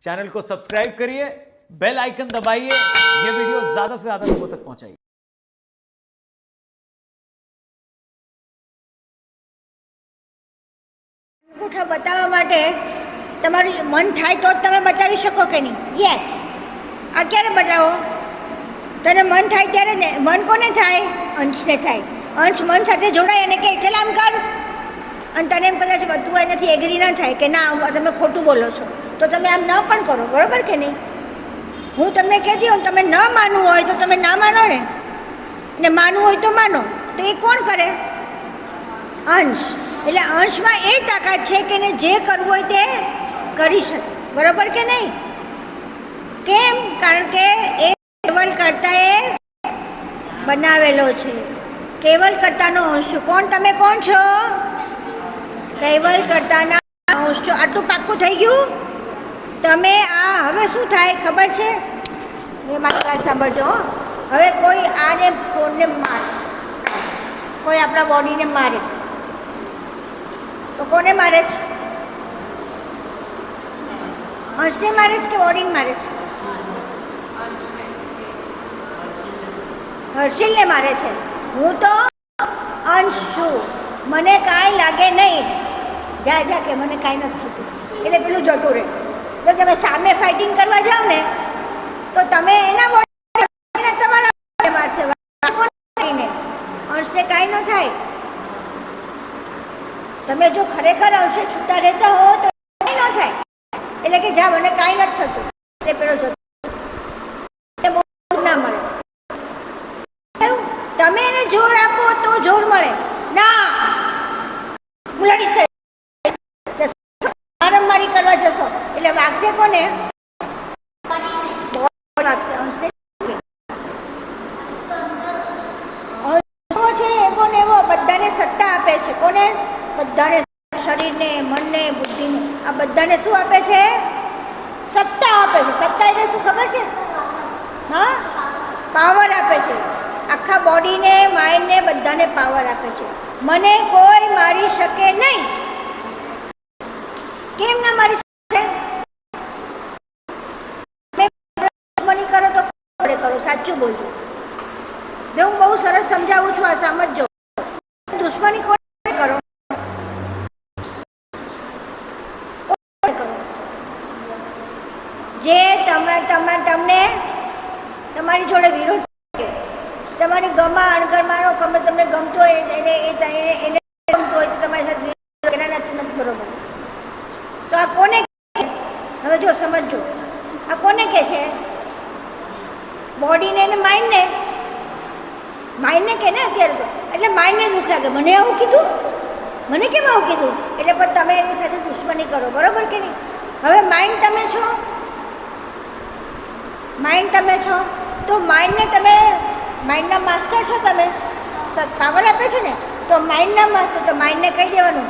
Channel को subscribe करिए, bell icon दबाइए, ये वीडियो ज्यादा से ज्यादा लोगों तक पहुंचाइए। અંગૂઠો બતાવવા માટે તમારું મન થાય તો જ તમે બતાવી શકો કે નહીં? યસ. આ ક્યારે બતાવો? તને મન થાય ત્યારે ને. મન કોને થાય? અંશને થાય. અંશ મન સાથે જોડાય અને કે ચાલ આમ કર, અને તને એમ કદાચ તું એનાથી એગ્રી ના થાય કે ના તમે ખોટું બોલો છો, તો તમે આમ ન પણ કરો, બરાબર કે નહીં? હું તમને કહેતી હોઉં તમે ન માનવું હોય તો તમે ના માનો ને માનવું હોય તો માનો. તો એ કોણ કરે? અંશ. એટલે અંશમાં એ તાકાત છે કે એને જે કરવું હોય તે કરી શકે, બરાબર કે નહીં? કેમ? કારણ કે એ કેવલ કર્તાએ બનાવેલો છે. કેવલ કર્તાનો અંશ. કોણ તમે? કોણ છો? કેવલ કર્તાના અંશ છો. આટલું પાક્કું થઈ ગયું? તમે આ હવે શું થાય ખબર છે? એ મારી વાત સાંભળજો. હવે કોઈ આને ફોનને મારે, કોઈ આપણા બોડીને મારે, તો કોને મારે છે? અંશને મારે છે કે બોડીને મારે છે? હર્ષિલને મારે છે. હું તો અંશ છું, મને કાંઈ લાગે નહીં. જા કે મને કાંઈ નથી થતું, એટલે પેલું જતું રહે. જો તમે સામે ફાઇટિંગ કરવા જાઓ ને તો તમે એના બોડીને તમારા મારશે, અંશને કાંઈ ન થાય. તમે જો ખરેખર અંશે છૂટા રહેતા હો તો કાંઈ ન થાય. એટલે કે જા મને કાંઈ નથી થતું, એટલે પેલો જતો ના મળે. તમે એને જોર આપો તો જોર મળે. ના મારામારી કરવા જશો એટલે વાગશે કોને? વાગશે અંશને. અંશો છે એવો ને એવો બધાને સત્તા આપે છે. કોને? બધાને. શરીરને, મનને, બુદ્ધિને, આ બધાને શું આપે છે? સત્તા આપે છે. સત્તા એટલે શું ખબર છે? હા, પાવર આપે છે. આખા બોડીને, માઇન્ડને બધાને પાવર આપે છે. મને કોઈ મારી શકે નહીં. કેમ ના મારી શકે? દુશ્મની કરો તો કરો, સાચું બોલજો. જો હું બહુ સરસ સમજાવું છું, આ સમજજો. દુશ્મની કોને કરો? જે તમને તમારી જોડે વિરોધ કરે, તમારી અણગમાનો તમને ગમતો હોય એને ગમતો હોય તો તમારી સાથે વિરોધ એના નથી બરોબર. તો આ કોને કહે? હવે જો સમજજો, આ કોને કહે છે? બોડીને ને માઇન્ડને. માઇન્ડને કહે ને અત્યારે તો. એટલે માઇન્ડને દુઃખ લાગે, મને આવું કીધું, મને કેમ આવું કીધું, એટલે પણ તમે એની સાથે દુશ્મની કરો, બરાબર કે નહીં? હવે માઇન્ડ તમે છો, માઇન્ડ તમે છો, તો માઇન્ડને તમે માઇન્ડના માસ્ટર છો. તમે પાવર આપે છે ને, તો માઇન્ડના માસ્ટર. તો માઇન્ડને કહી દેવાનું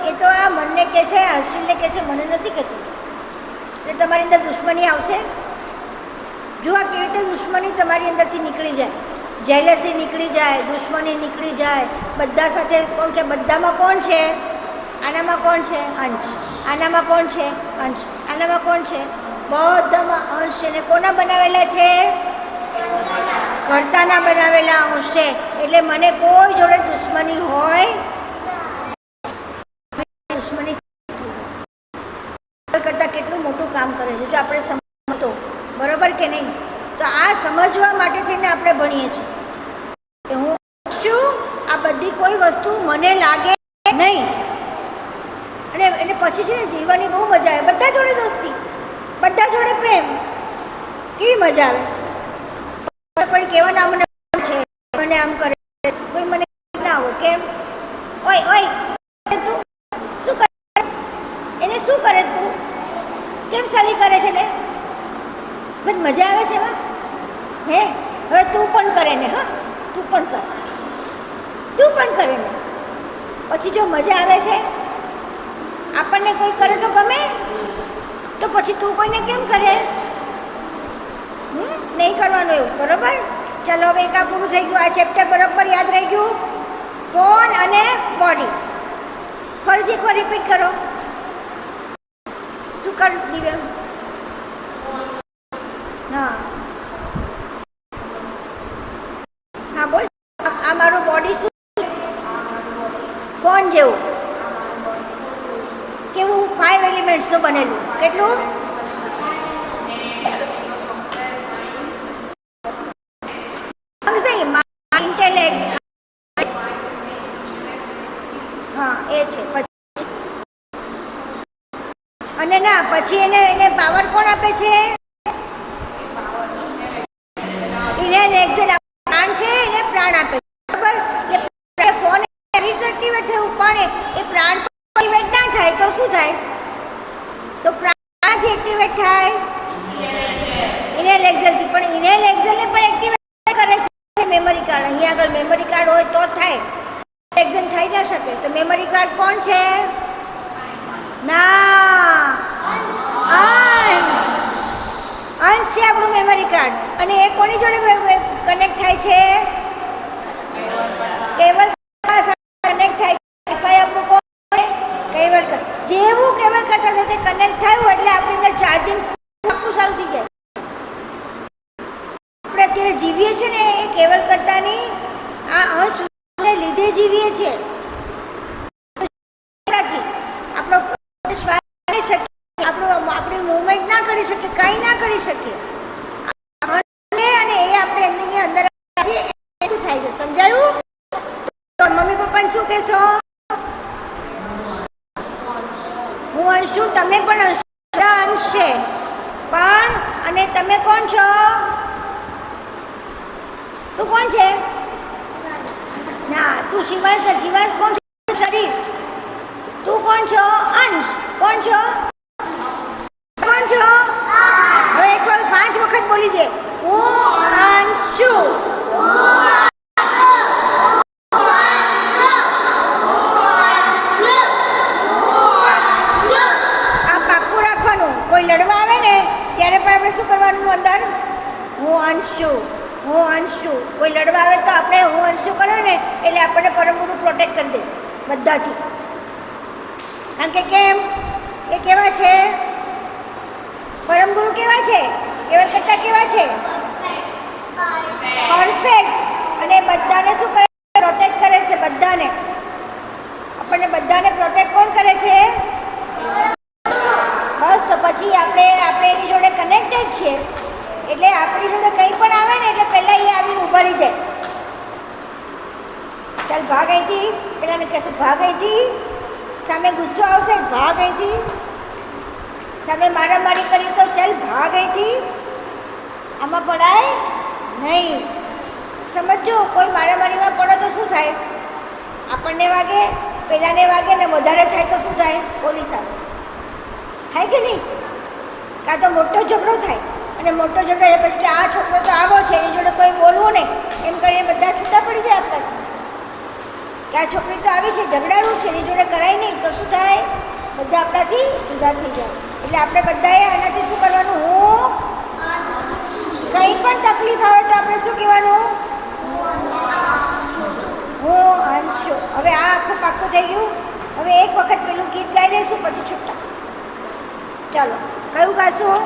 એ તો આ મનને કહે છે, હર્ષિલને કહે છે, મને નથી કહેતું. એટલે તમારી અંદર દુશ્મની આવશે. જો આ કેવી રીતે દુશ્મની તમારી અંદરથી નીકળી જાય, જેલસી નીકળી જાય, દુશ્મની નીકળી જાય. બધા સાથે કોણ કે બધામાં કોણ છે? આનામાં કોણ છે? અંશ. આનામાં કોણ છે? અંશ. આનામાં કોણ છે? બધામાં અંશ છે. ને કોના બનાવેલા છે? કર્તાના બનાવેલા અંશ છે. એટલે મને કોઈ જોડે દુશ્મની હોય, દુશ્મની કરતાં કેટલું મોટું કામ કરે છે જો આપણે સમજતો, બરોબર કે નહીં? તો આ સમજવા માટે થઈને આપણે ભણીએ છીએ કે હું શું, આ બધી કોઈ વસ્તુ મને લાગે નહીં. અને એને પછી છે ને જીવવાની બહુ મજા આવે. બધા જોડે દોસ્તી, બધા જોડે પ્રેમ, કેવી મજા આવે. કોઈ કહેવાના મને છે, મને આમ કરે, કોઈ મને ના આવો કેમ? ઓય તું શું કરે? એને શું કરે તું? કેમ સાલી કરે છે ને? બસ મજા આવે છે એમાં. હે હવે તું પણ કરે ને? હા, તું પણ કરે ને. પછી જો મજા આવે છે, આપણને કોઈ કરે તો ગમે, તો પછી તું કોઈને કેમ કરે? નહીં કરવાનું એવું, બરાબર? ચાલો હવે એક આ પૂરું થઈ ગયું. આ ચેપ્ટર બરાબર યાદ રહી ગયું. ફોન અને બોડી. ફરીથી એકવાર રિપીટ કરો. શું કર દિવ્યા? બનેલું. કેટલું? ઇન્ટેલેક્ટ. હા એ છે. અને ના પછી એને પાવર કોણ આપે છે? ઇનહેલ એક્સેલ પ્રાણ છે, એને પ્રાણ આપે છે. બરાબર. ફોન એક્ટિવેટ થયું પણ એ પ્રાણ એક્ટિવેટ ના થાય તો શું થાય? તો પ્રાણથી એક્ટિવેટ થાય ઇનહેલ એક્સેલથી. પણ ઇનહેલ એક્સેલને પણ એક્ટિવેટ કરે છે મેમરી કાર્ડ. અહીંયા આગળ મેમરી કાર્ડ હોય તો થાય, એક્સેલ થઈ ના શકે. તો મેમરી કાર્ડ કોણ છે? ના, અંશ. અંશ છે આપણું મેમરી કાર્ડ. અને એ કોની જોડે કનેક્ટ થાય છે? કેબલ કનેક્ટ થાય છે. વાઈફાઈ આપણું કોણ? કેબલ. જેવું કેબલ કરતા સાથે કનેક્ટ થયું એટલે આપણી અંદર ચાર્જિંગ આખું સારું થઈ જાય. આપણે અત્યારે જીવીએ છીએ ને એ કેબલ કરતાની આ અંશને લીધે જીવીએ છીએ. આપણો શ્વાસ લઈ શકીએ, આપણી મૂવમેન્ટ ના કરી શકીએ, કાંઈ ના કરી શકીએ. અને એ આપણે અંદર એટલું થાય છે. સમજાયું? તો મમ્મી પપ્પાને શું કહેશો? હું અંશ છું, તમે પણ અંશ છે. પણ અને તમે કોણ છો? તું કોણ છે? ના, તું શિવાંશ. શિવાંશ કોણ છે? શરીર. તું કોણ છો? અંશ. કોણ છો? કોણ છો? હવે એક વાર 5 વખત બોલી દે. હું અંશ છું. આ પાક્કું રાખવાનું. કોઈ લડવા આવે ને ત્યારે પણ આપણે શું કરવાનું? અંદર હું અંશ છું, હું અંશ છું. કોઈ લડવા આવે તો આપણે હું અંશ છું કરો ને એટલે આપણને પરમ ગુરુ પ્રોટેક્ટ કરી દે બધાથી. કારણ કે કેમ? એ કેવા છે? પરમ ગુરુ કેવા છે? કેવલ કરતા કેવા છે? પરફેક્ટ. અને બધાને શું કરે? પ્રોટેક્ટ કરે છે બધાને. આપણને બધાને પ્રોટેક્ટ કોણ કરે છે? બસ. તો પછી આપણે એની જોડે કનેક્ટેડ છીએ એટલે આપણી જોડે કંઈ પણ આવે ને એટલે પહેલાં એ આવીને ઊભા રહી જાય. ચાલ ભાગ અહીંથી. પેલાને કહેશે ભાગ અહીંથી. સામે ગુસ્સો આવશે, ભાગ અહીંથી. સામે મારામારી કરી તો ચાલ ભાગ અહીંથી. આમાં પડાય નહીં. સમજો, કોઈ મારામારીમાં પડો તો શું થાય? આપણને વાગે, પેલાને વાગે ને વધારે થાય તો શું થાય? પોલીસ આવે. થાય કે નહીં? કાં તો મોટો ઝઘડો થાય. અને મોટો ઝઘડો એ પછી કે આ છોકરો તો આવો છે, એની જોડે કોઈ બોલવું નહીં એમ કરીને બધા છૂટા પડી જાય આપણાથી. કે આ છોકરી તો આવી છે, ઝઘડાડું છે, એની જોડે કરાય નહીં તો શું થાય? બધા આપણાથી જુદા થઈ જાય. એટલે આપણે બધાએ આનાથી શું કરવાનું? હું કંઈ પણ તકલીફ આવે તો આપણે શું કહેવાનું? હું અંશ છું. હવે આ આખું પાક્કું થઈ ગયું. હવે એક વખત પેલું ગીત ગાઈ લઈશું પછી છૂટા. ચાલો, કયું ગાશું?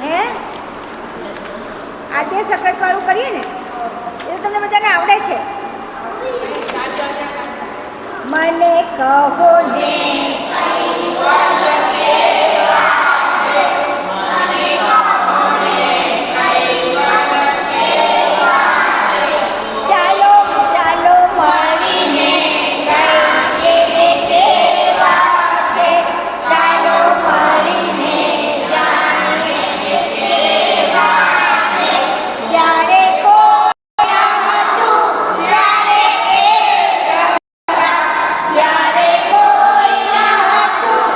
હે આદ્ય સકરતવાળું કરીએ ને એવું તમને બધાને આવડે છે? મને કહો ને ચાલો ચાલો મળીને કહીએ કેવા છે. ચાલો મળીને જાણીએ કેવા છે. જ્યારે કોઈ હતું ત્યારે એક હતા. જ્યારે કોઈ હતું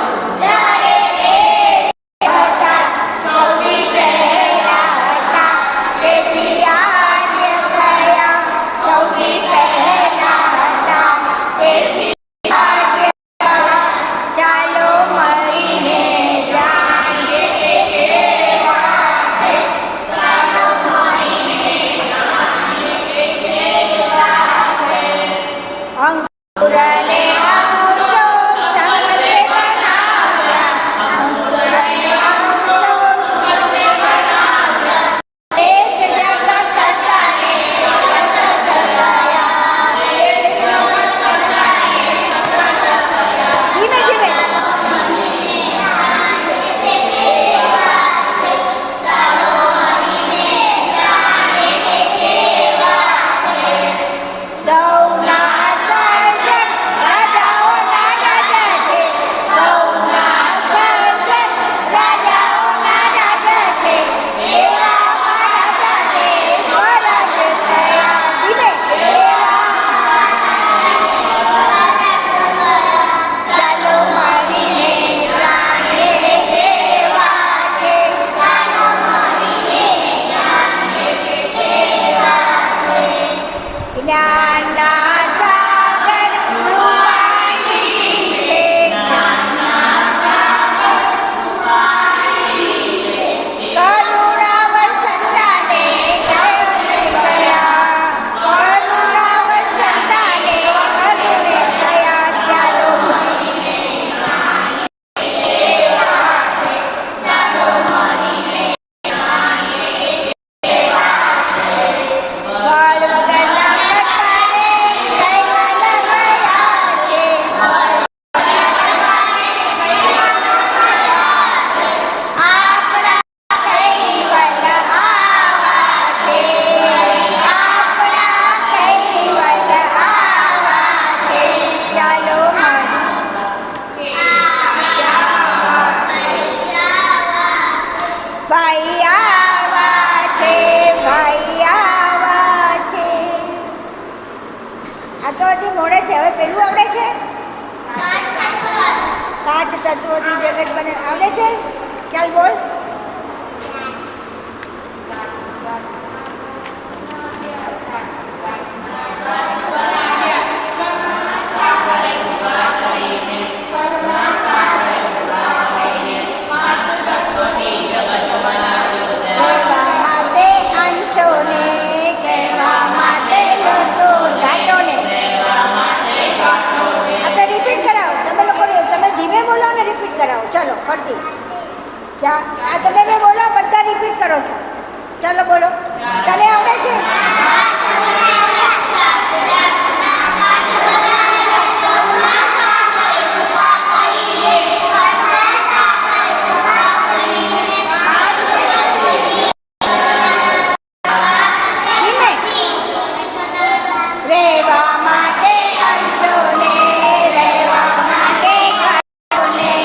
તત્વોથી જગત બને. આવડે છે? ચાલ બોલ. કહેવા માટે અંશોને, કહેવા માટે લોકો ઘાટોને. આપણે રિપીટ કરાવો. તમે લોકો તમે ધીમે બોલો ને રિપીટ કરાવો. ચલો ફરતી. આ તમે મેં બોલો બધા રિપીટ કરો છો. ચાલો બોલો. તને આવડે છે? રહેવા માટે અંશોને, રહેવા માટે ઘાટોને.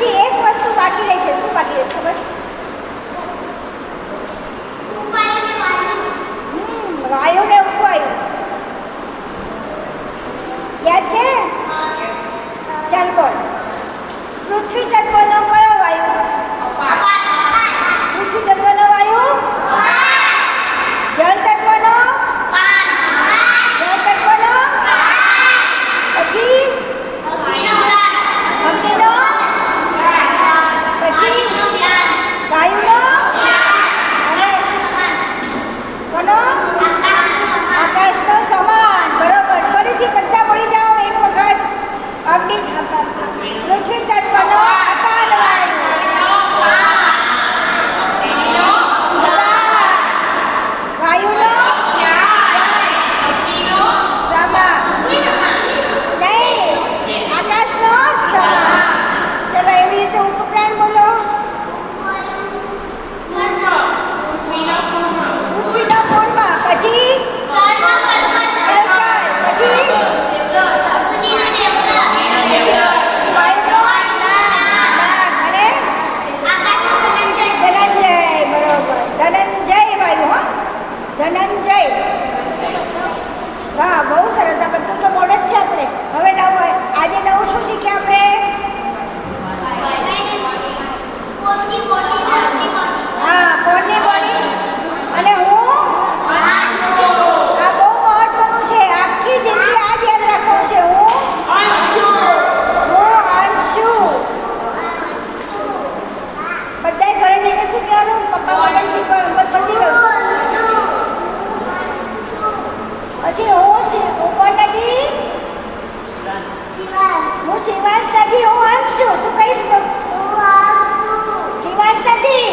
હજી એક વસ્તુ બાકી રહી છે. શું બાકી રહી છે ખબર છે? વાયુ ને ઉપવાયુ યાદ છે? ચાલ બોલ. પૃથ્વી તત્વનો કયો વાયુ? પૃથ્વી તત્વનો વાયુ? જળ તત્વનો? જળ તત્વનો? પછી અગ્નિનો? પછી વાયુનો? અને કોનો? આકાશનો સમાન. બરોબર. ફરીથી બધા બોલી જાઓ એક વખત. અગ્નિ પૃથ્વી તત્વનો અપાન વાયુ. વાયુનો સમા. નહીં, આકાશનો સમા. ચલો એવી રીતે ઉપપ્રાણ બોલો. પૃથ્વીનો પૂર્ણ. પછી પછી વાયુનો નાગ. અને ધનંજય. બરોબર. ધનંજય વાયુ. હો, ધનંજય. વાહ, બહુ સરસ. આ બધું તો મોડ જ છે આપણે. હવે નવું આજે નવું શું શીખ્યા આપણે? હા, કોણની બોડી અને હું. આ બહુ મહત્વનું છે. આખી જિંદગી આ જ યાદ રાખવાનું છે. હું અંશ છું. બધાએ ઘરે જઈને શું કહેવાનું? પપ્પા મને શીખવાનું. બસ પતી ગયું. પછી હું કોણ નથી? હું શિવાંશ નથી. હું અંશ છું. શું કહીશ? શિવાંશ નથી.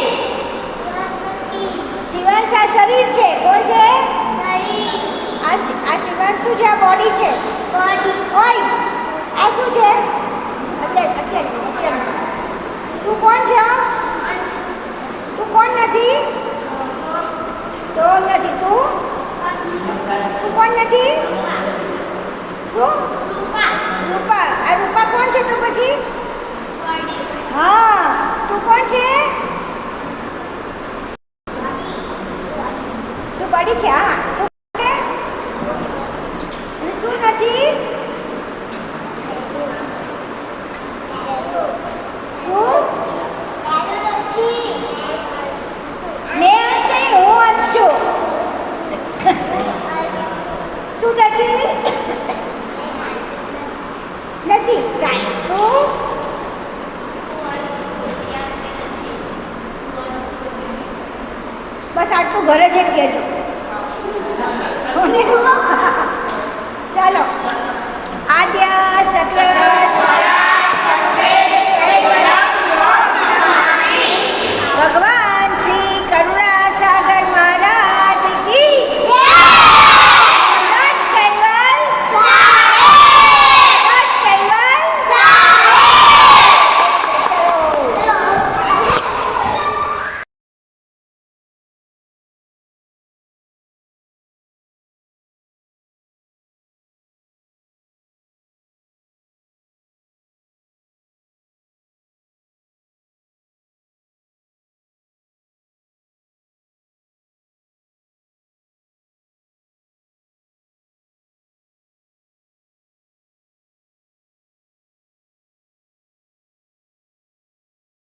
શિવાંશ આ શરીર છે. કોણ છે? આ શિવાંશ શું છે? આ બોડી છે. હોય આ શું છે? અત્યારે તું કોણ છે? તું કોણ નથી? સોમ નથી. તું કોણ નથી? શું? રૂપા. આ રૂપા કોણ છે? તો પછી હા, તું કોણ છે? તું બોડી છે. હા, તું કોણ છે? અને શું નથી? મેં અંશ નહીં, હું અંશ છું. શું નથી? નથી. તું બસ આટલું ઘરે જઈને કહેજો. ચાલો.